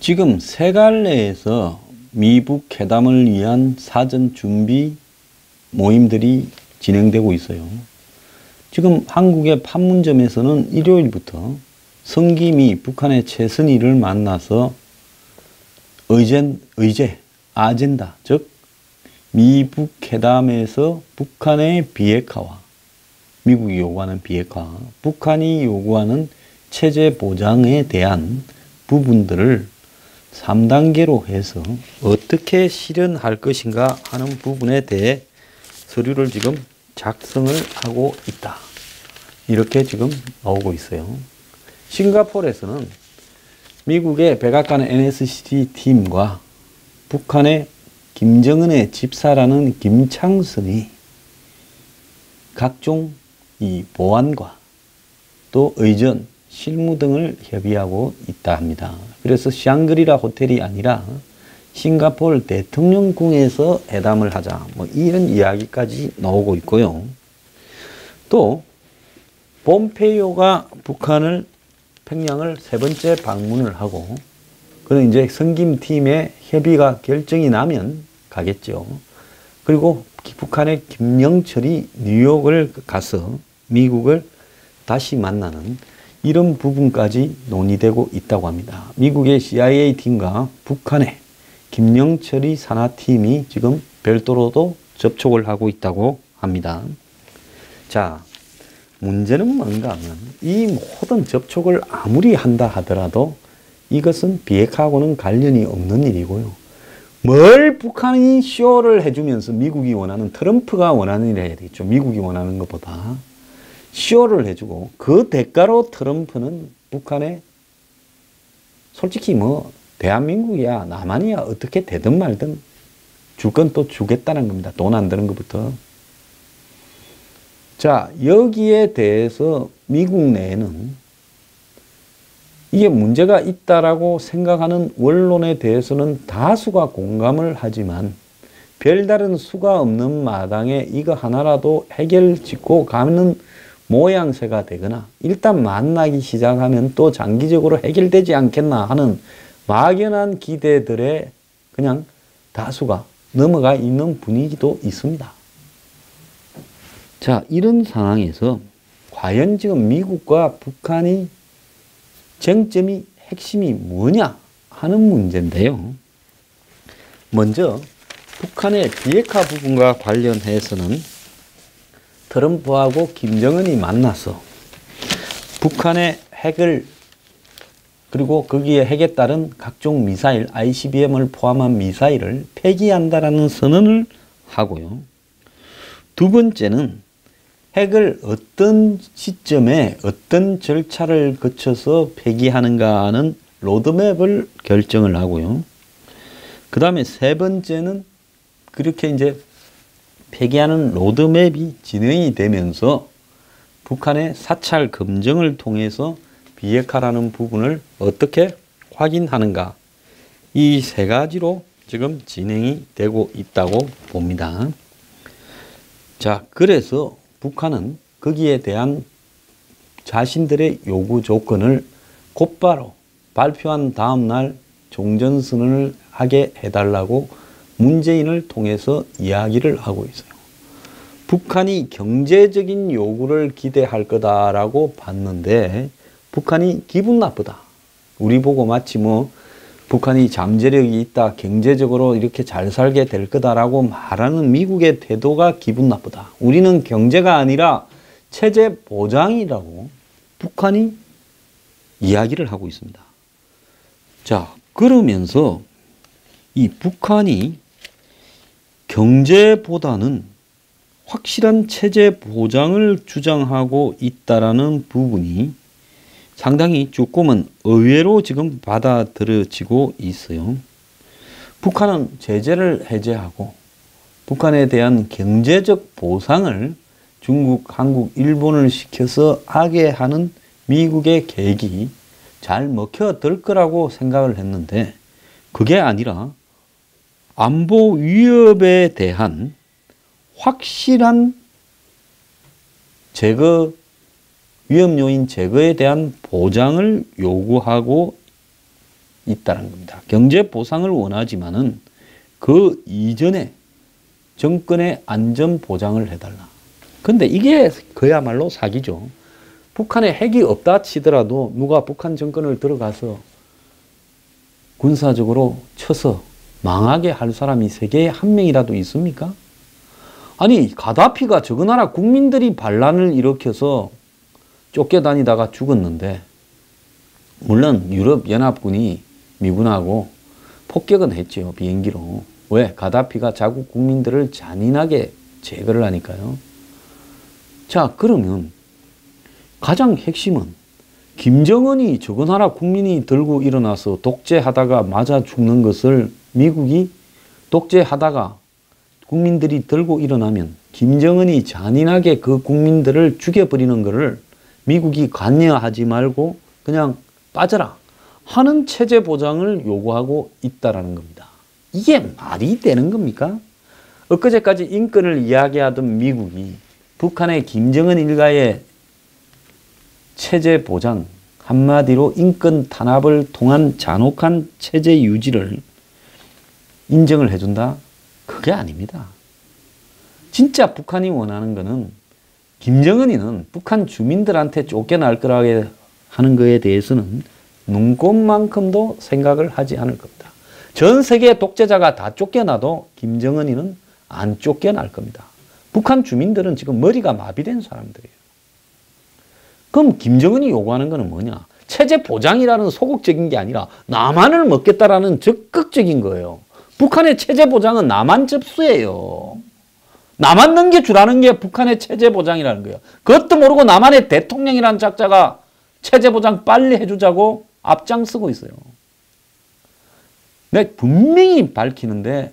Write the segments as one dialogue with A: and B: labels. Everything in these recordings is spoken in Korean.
A: 지금 세 갈래에서 미북 회담을 위한 사전 준비 모임들이 진행되고 있어요. 지금 한국의 판문점에서는 일요일부터 성김이 북한의 최선희를 만나서 아젠다, 즉 미북 회담에서 북한의 비핵화와 미국이 요구하는 비핵화, 북한이 요구하는 체제 보장에 대한 부분들을 3단계로 해서 어떻게 실현할 것인가 하는 부분에 대해 서류를 지금 작성을 하고 있다. 이렇게 지금 나오고 있어요. 싱가포르에서는 미국의 백악관 NSC 팀과 북한의 김정은의 집사라는 김창선이 각종 이 보안과 또 의전, 실무 등을 협의하고 있다 합니다. 그래서 샹그리라 호텔이 아니라 싱가포르 대통령궁에서 회담을 하자, 뭐 이런 이야기까지 나오고 있고요. 또 폼페이오가 평양을 세 번째 방문을 하고, 그는 이제 성김팀의 협의가 결정이 나면 가겠죠. 그리고 북한의 김영철이 뉴욕을 가서 미국을 다시 만나는 이런 부분까지 논의되고 있다고 합니다. 미국의 CIA 팀과 북한의 김영철이 산하팀이 지금 별도로도 접촉을 하고 있다고 합니다. 자, 문제는 뭔가 하면 이 모든 접촉을 아무리 한다 하더라도 이것은 비핵화하고는 관련이 없는 일이고요. 뭘 북한이 쇼를 해주면서 미국이 원하는, 트럼프가 원하는 일을 해야 되겠죠. 미국이 원하는 것보다 쇼를 해주고, 그 대가로 트럼프는 북한에 솔직히 뭐 대한민국이야 남한이야 어떻게 되든 말든 줄 건 또 주겠다는 겁니다. 돈 안 드는 것부터. 자, 여기에 대해서 미국 내에는 이게 문제가 있다라고 생각하는 원론에 대해서는 다수가 공감을 하지만 별다른 수가 없는 마당에 이거 하나라도 해결짓고 가는 모양새가 되거나 일단 만나기 시작하면 또 장기적으로 해결되지 않겠나 하는 막연한 기대들에 그냥 다수가 넘어가 있는 분위기도 있습니다. 자, 이런 상황에서 과연 지금 미국과 북한이 쟁점이 핵심이 뭐냐 하는 문제인데요. 먼저 북한의 비핵화 부분과 관련해서는 트럼프하고 김정은이 만나서 북한의 핵을, 그리고 거기에 핵에 따른 각종 미사일, ICBM을 포함한 미사일을 폐기한다라는 선언을 하고요. 두 번째는 핵을 어떤 시점에 어떤 절차를 거쳐서 폐기하는가 하는 로드맵을 결정을 하고요. 그 다음에 세 번째는 그렇게 이제 폐기하는 로드맵이 진행이 되면서 북한의 사찰 검증을 통해서 비핵화라는 부분을 어떻게 확인하는가, 이 세 가지로 지금 진행이 되고 있다고 봅니다. 자, 그래서 북한은 거기에 대한 자신들의 요구 조건을 곧바로 발표한 다음 날 종전선언을 하게 해달라고 문재인을 통해서 이야기를 하고 있어요. 북한이 경제적인 요구를 기대할 거다라고 봤는데 북한이 기분 나쁘다. 우리 보고 마치 뭐 북한이 잠재력이 있다, 경제적으로 이렇게 잘 살게 될 거다라고 말하는 미국의 태도가 기분 나쁘다. 우리는 경제가 아니라 체제 보장이라고 북한이 이야기를 하고 있습니다. 자, 그러면서 이 북한이 경제보다는 확실한 체제 보장을 주장하고 있다라는 부분이 상당히 조금은 의외로 지금 받아들여지고 있어요. 북한은 제재를 해제하고 북한에 대한 경제적 보상을 중국, 한국, 일본을 시켜서 하게 하는 미국의 계획이 잘 먹혀들 거라고 생각을 했는데 그게 아니라 안보 위협에 대한 확실한 제거, 위험 요인 제거에 대한 보장을 요구하고 있다는 겁니다. 경제 보상을 원하지만은 그 이전에 정권의 안전 보장을 해달라. 근데 이게 그야말로 사기죠. 북한에 핵이 없다 치더라도 누가 북한 정권을 들어가서 군사적으로 쳐서 망하게 할 사람이 세계에 한 명이라도 있습니까? 아니, 가다피가 저거 나라 국민들이 반란을 일으켜서 쫓겨다니다가 죽었는데, 물론 유럽연합군이 미군하고 폭격은 했죠, 비행기로. 왜? 가다피가 자국 국민들을 잔인하게 제거를 하니까요. 자, 그러면 가장 핵심은 김정은이 저거 나라 국민이 들고 일어나서 독재하다가 맞아 죽는 것을 미국이 독재하다가 국민들이 들고 일어나면 김정은이 잔인하게 그 국민들을 죽여버리는 것을 미국이 관여하지 말고 그냥 빠져라 하는 체제 보장을 요구하고 있다는 겁니다. 이게 말이 되는 겁니까? 엊그제까지 인권을 이야기하던 미국이 북한의 김정은 일가의 체제 보장, 한마디로 인권 탄압을 통한 잔혹한 체제 유지를 인정을 해준다? 그게 아닙니다. 진짜 북한이 원하는 거는 김정은이는 북한 주민들한테 쫓겨날 거라고 하는 거에 대해서는 눈꼽만큼도 생각을 하지 않을 겁니다. 전 세계 독재자가 다 쫓겨나도 김정은이는 안 쫓겨날 겁니다. 북한 주민들은 지금 머리가 마비된 사람들이에요. 그럼 김정은이 요구하는 거는 뭐냐? 체제 보장이라는 소극적인 게 아니라 남한을 먹겠다라는 적극적인 거예요. 북한의 체제 보장은 남한 접수예요. 남한 넘겨주라는 게 북한의 체제 보장이라는 거예요. 그것도 모르고 남한의 대통령이라는 작자가 체제 보장 빨리 해주자고 앞장서고 있어요. 내가 분명히 밝히는데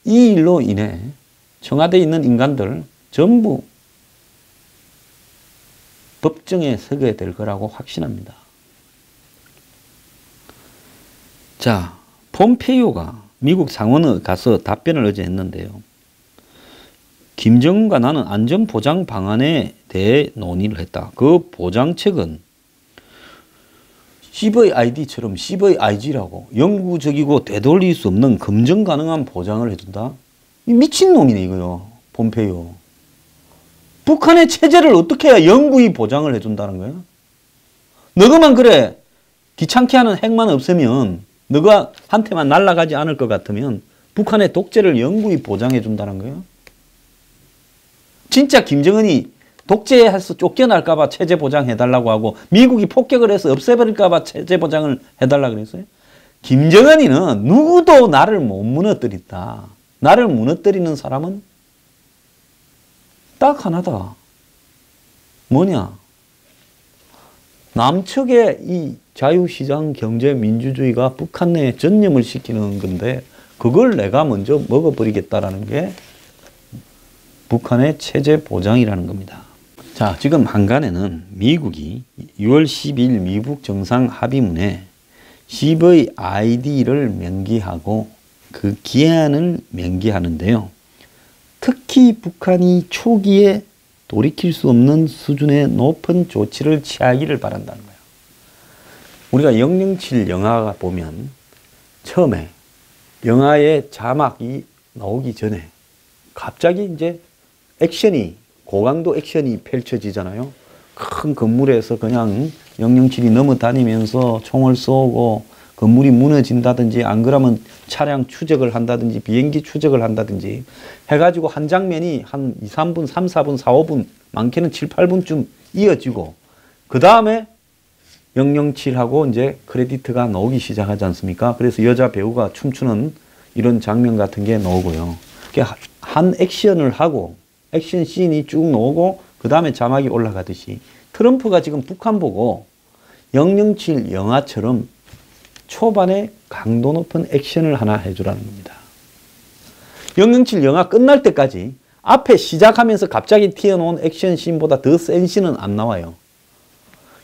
A: 이 일로 인해 청와대에 있는 인간들 전부 법정에 서게 될 거라고 확신합니다. 자, 폼페이오가 미국 상원에 가서 답변을 어제 했는데요. 김정은과 나는 안전보장 방안에 대해 논의를 했다. 그 보장책은 CVID처럼 CVIG라고 영구적이고 되돌릴 수 없는 검증 가능한 보장을 해준다? 미친놈이네 이거요. 폼페이오. 북한의 체제를 어떻게 해야 영구히 보장을 해준다는 거야? 너가만 그래 귀찮게 하는 핵만 없으면 너가 한테만 날아가지 않을 것 같으면 북한의 독재를 영구히 보장해 준다는 거야? 진짜 김정은이 독재해서 쫓겨날까 봐 체제 보장해달라고 하고 미국이 폭격을 해서 없애버릴까 봐 체제 보장을 해달라고 그랬어요? 김정은이는 누구도 나를 못 무너뜨린다. 나를 무너뜨리는 사람은 딱 하나다. 뭐냐? 남측의 이 자유시장 경제 민주주의가 북한 내에 전념을 시키는 건데 그걸 내가 먼저 먹어버리겠다라는 게 북한의 체제 보장이라는 겁니다. 자, 지금 한간에는 미국이 6월 10일 미국 정상 합의문에 CVID를 명기하고 그 기한을 명기하는데요. 특히 북한이 초기에 돌이킬 수 없는 수준의 높은 조치를 취하기를 바란다는 거예요. 우리가 007 영화가 보면 처음에 영화의 자막이 나오기 전에 갑자기 이제 액션이 고강도 액션이 펼쳐지잖아요. 큰 건물에서 그냥 007이 넘어다니면서 총을 쏘고 건물이 무너진다든지 안 그러면 차량 추적을 한다든지 비행기 추적을 한다든지 해가지고 한 장면이 한 2, 3분, 3, 4분, 4, 5분 많게는 7, 8분쯤 이어지고 그 다음에 007하고 이제 크레디트가 나오기 시작하지 않습니까? 그래서 여자 배우가 춤추는 이런 장면 같은 게 나오고요. 한 액션을 하고 액션 씬이 쭉 나오고 그 다음에 자막이 올라가듯이 트럼프가 지금 북한 보고 007 영화처럼 초반에 강도 높은 액션을 하나 해주라는 겁니다. 007 영화 끝날 때까지 앞에 시작하면서 갑자기 튀어나온 액션 씬보다 더 센 씬은 안 나와요.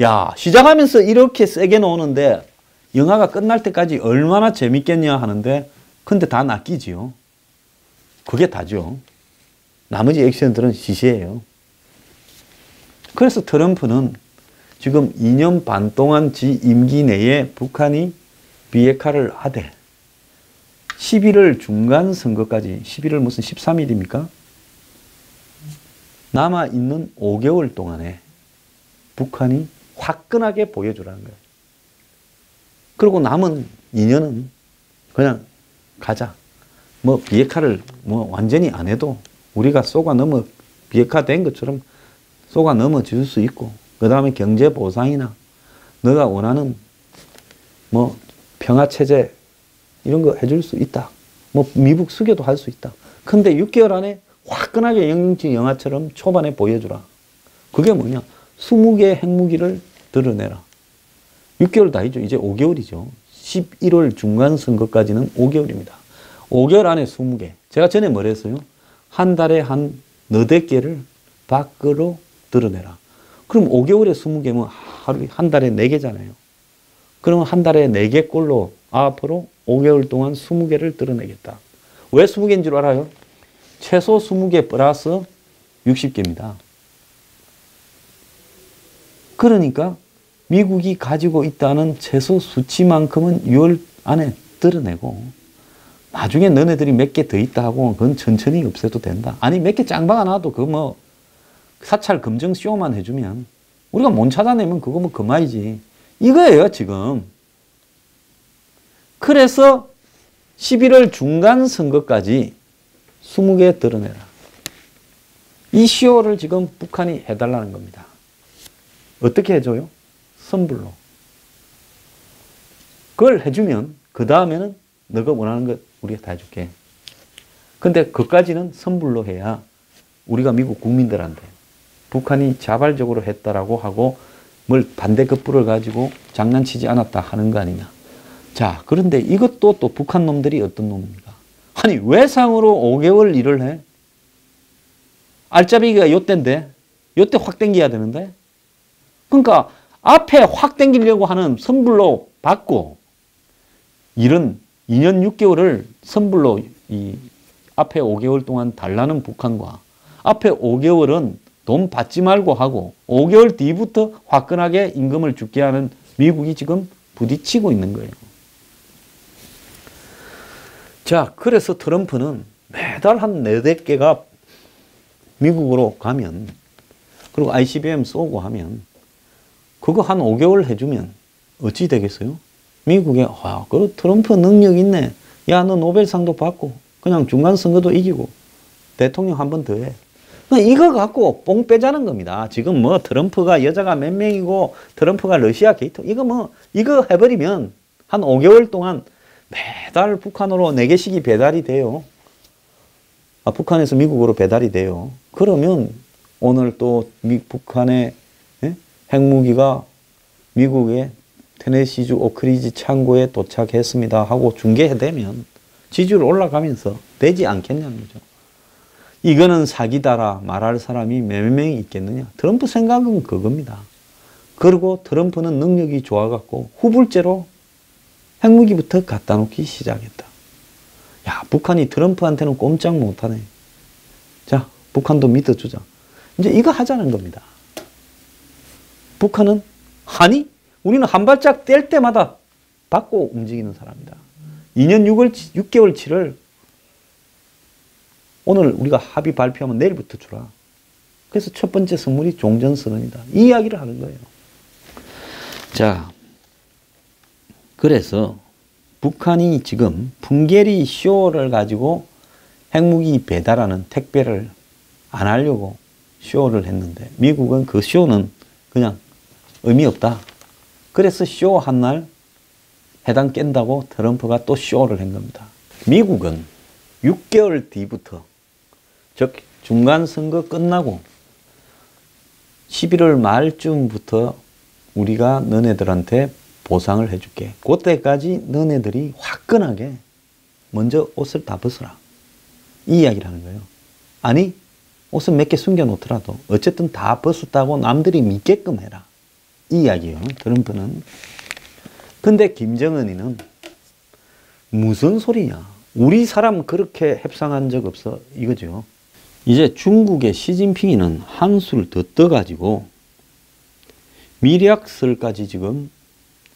A: 야, 시작하면서 이렇게 세게 나오는데 영화가 끝날 때까지 얼마나 재밌겠냐 하는데 근데 다 낚이지요. 그게 다죠. 나머지 액션들은 시시해요. 그래서 트럼프는 지금 2년 반 동안 지 임기 내에 북한이 비핵화를 하되 11월 중간 선거까지 11월 무슨 13일입니까? 남아있는 5개월 동안에 북한이 화끈하게 보여주라는 거예요. 그리고 남은 2년은 그냥 가자. 뭐 비핵화를 뭐 완전히 안 해도 우리가 비핵화된 것처럼 쏘가 넘어질 수 있고, 그 다음에 경제 보상이나 너가 원하는 뭐 평화체제 이런 거 해줄 수 있다. 뭐 미국 수교도 할 수 있다. 근데 6개월 안에 화끈하게 영국식 영화처럼 초반에 보여주라. 그게 뭐냐? 20개 핵무기를 드러내라. 6개월도 아니죠. 이제 5개월이죠. 11월 중간 선거까지는 5개월입니다. 5개월 안에 20개. 제가 전에 뭐랬어요? 한 달에 한 너댓 개를 밖으로 드러내라. 그럼 5개월에 20개면 하루에 한 달에 4개잖아요. 그러면 한 달에 4개 꼴로 앞으로 5개월 동안 20개를 드러내겠다. 왜 20개인 줄 알아요? 최소 20개 플러스 60개입니다. 그러니까 미국이 가지고 있다는 최소 수치만큼은 6월 안에 드러내고, 나중에 너네들이 몇 개 더 있다 하고 그건 천천히 없애도 된다. 아니 몇 개 짱박 하나도 그거 뭐 사찰 검증 쇼만 해주면 우리가 못 찾아내면 그거 뭐 그만이지. 이거예요 지금. 그래서 11월 중간 선거까지 20개 드러내라. 이 쇼를 지금 북한이 해달라는 겁니다. 어떻게 해줘요? 선불로. 그걸 해주면 그 다음에는 너가 원하는 것 우리가 다 해줄게. 근데 그까지는 선불로 해야 우리가 미국 국민들한테 북한이 자발적으로 했다라고 하고 뭘 반대급부를 가지고 장난치지 않았다 하는 거 아니냐. 자, 그런데 이것도 또 북한 놈들이 어떤 놈입니까? 아니, 외상으로 5개월 일을 해? 알짜배기가 요때인데, 요때 확 당겨야 되는데? 그러니까 앞에 확 당기려고 하는 선불로 받고, 이런 2년 6개월을 선불로 이 앞에 5개월 동안 달라는 북한과 앞에 5개월은 돈 받지 말고 하고 5개월 뒤부터 화끈하게 임금을 주게 하는 미국이 지금 부딪히고 있는 거예요. 자, 그래서 트럼프는 매달 한 4-5개가 미국으로 가면, 그리고 ICBM 쏘고 하면 그거 한 5개월 해주면 어찌 되겠어요? 미국에 그 트럼프 능력 있네. 야, 너 노벨상도 받고 그냥 중간선거도 이기고 대통령 한 번 더 해. 이거 갖고 뽕 빼자는 겁니다. 지금 뭐 트럼프가 여자가 몇 명이고 트럼프가 러시아 게이트 이거 해버리면 한 5개월 동안 매달 북한으로 4개씩이 배달이 돼요. 북한에서 미국으로 배달이 돼요. 그러면 오늘 또 북한의 핵무기가 미국의 테네시주 오크리지 창고에 도착했습니다 하고 중계되면 지지율 올라가면서 되지 않겠냐는 거죠. 이거는 사기다라 말할 사람이 몇 명이 있겠느냐. 트럼프 생각은 그겁니다. 그리고 트럼프는 능력이 좋아갖고 후불제로 핵무기부터 갖다 놓기 시작했다. 야, 북한이 트럼프한테는 꼼짝 못하네. 자, 북한도 믿어주자. 이제 이거 하자는 겁니다. 북한은 아니 우리는 한 발짝 뗄 때마다 받고 움직이는 사람이다. 2년 6개월치를 오늘 우리가 합의 발표하면 내일부터 주라. 그래서 첫 번째 선물이 종전선언이다. 이 이야기를 하는 거예요. 자, 그래서 북한이 지금 풍계리 쇼를 가지고 핵무기 배달하는 택배를 안 하려고 쇼를 했는데 미국은 그 쇼는 그냥 의미 없다. 그래서 쇼 한 날 해당 깬다고 트럼프가 또 쇼를 한 겁니다. 미국은 6개월 뒤부터 즉 중간선거 끝나고 11월 말쯤부터 우리가 너네들한테 보상을 해줄게. 그때까지 너네들이 화끈하게 먼저 옷을 다 벗어라. 이 이야기를 하는 거예요. 아니 옷은 몇 개 숨겨놓더라도 어쨌든 다 벗었다고 남들이 믿게끔 해라. 이 이야기예요. 트럼프는. 근데 김정은이는 무슨 소리냐. 우리 사람 그렇게 협상한 적 없어. 이거죠. 이제 중국의 시진핑이는 한술 더 떠가지고 미략설까지 지금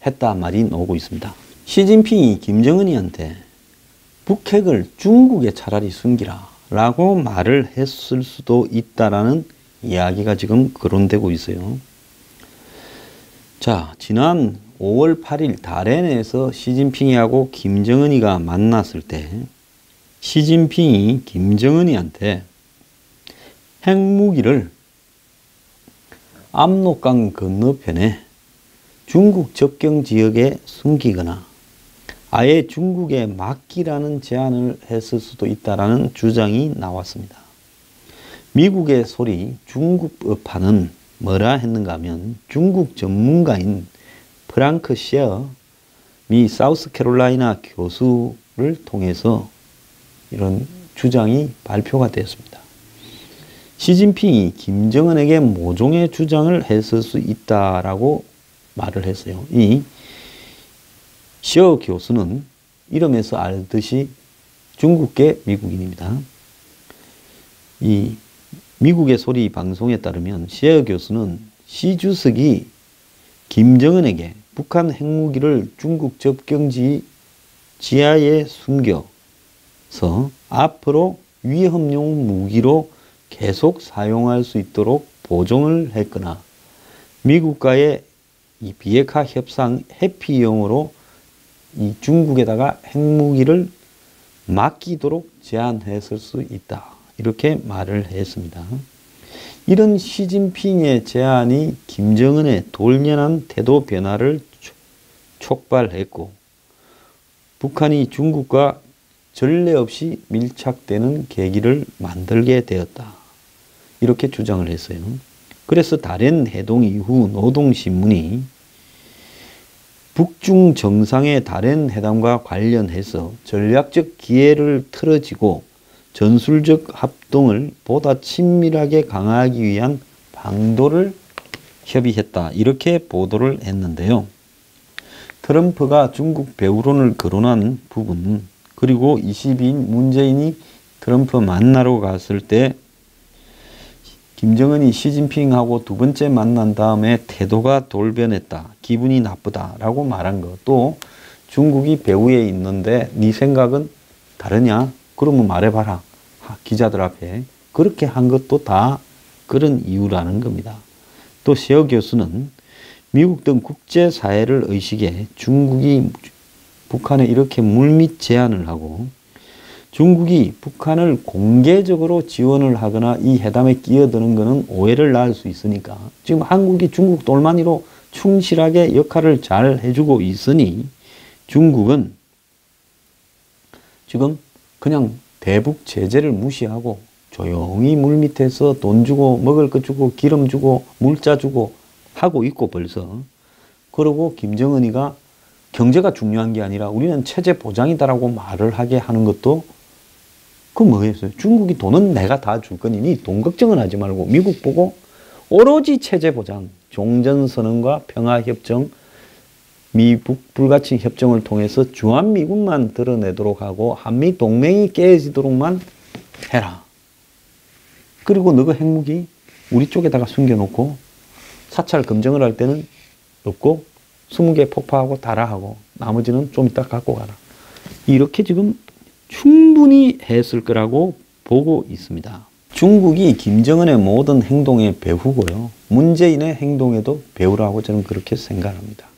A: 했다 말이 나오고 있습니다. 시진핑이 김정은이한테 북핵을 중국에 차라리 숨기라 라고 말을 했을 수도 있다라는 이야기가 지금 거론되고 있어요. 자, 지난 5월 8일 다롄에서 시진핑이하고 김정은이가 만났을 때 시진핑이 김정은이한테 핵무기를 압록강 건너편에 중국 접경 지역에 숨기거나 아예 중국에 맡기라는 제안을 했을 수도 있다라는 주장이 나왔습니다. 미국의 소리 중국 업파는 뭐라 했는가 하면 중국 전문가인 프랑크 셰어 미 사우스캐롤라이나 교수를 통해서 이런 주장이 발표가 되었습니다. 시진핑이 김정은에게 모종의 주장을 했을 수 있다라고 말을 했어요. 이 셰어 교수는 이름에서 알듯이 중국계 미국인입니다. 이 미국의 소리 방송에 따르면 셰어 교수는 시 주석이 김정은에게 북한 핵무기를 중국 접경지 지하에 숨겨서 앞으로 위험용 무기로 계속 사용할 수 있도록 보증을 했거나 미국과의 이 비핵화 협상 해피용으로 이 중국에다가 핵무기를 맡기도록 제안했을 수 있다. 이렇게 말을 했습니다. 이런 시진핑의 제안이 김정은의 돌연한 태도 변화를 촉발했고 북한이 중국과 전례 없이 밀착되는 계기를 만들게 되었다. 이렇게 주장을 했어요. 그래서 다롄 회동 이후 노동신문이 북중 정상의 다롄 회담과 관련해서 전략적 기회를 틀어지고 전술적 합동을 보다 친밀하게 강화하기 위한 방도를 협의했다. 이렇게 보도를 했는데요. 트럼프가 중국 배후론을 거론한 부분 그리고 22인 문재인이 트럼프 만나러 갔을 때 김정은이 시진핑하고 두 번째 만난 다음에 태도가 돌변했다. 기분이 나쁘다. 라고 말한 것. 또 중국이 배후에 있는데 네 생각은 다르냐? 그러면 말해봐라. 기자들 앞에. 그렇게 한 것도 다 그런 이유라는 겁니다. 또 셰어 교수는 미국 등 국제사회를 의식해 중국이 북한에 이렇게 물밑 제안을 하고 중국이 북한을 공개적으로 지원을 하거나 이 회담에 끼어드는 것은 오해를 낳을 수 있으니까 지금 한국이 중국 돌만이로 충실하게 역할을 잘 해주고 있으니 중국은 지금 그냥 대북 제재를 무시하고 조용히 물밑에서 돈 주고 먹을 것 주고 기름 주고 물자 주고 하고 있고 벌써 그러고 김정은이가 경제가 중요한 게 아니라 우리는 체제 보장이다라고 말을 하게 하는 것도 그 뭐겠어요? 중국이 돈은 내가 다 줄 거니 돈 걱정은 하지 말고 미국 보고 오로지 체제 보장, 종전선언과 평화협정, 미북 불가침 협정을 통해서 주한미군만 드러내도록 하고 한미 동맹이 깨지도록만 해라. 그리고 너가 핵무기 우리 쪽에다가 숨겨놓고 사찰 검증을 할 때는 없고 20개 폭파하고 달아하고 나머지는 좀 이따 갖고 가라. 이렇게 지금 충분히 했을 거라고 보고 있습니다. 중국이 김정은의 모든 행동의 배후고요. 문재인의 행동에도 배우라고 저는 그렇게 생각합니다.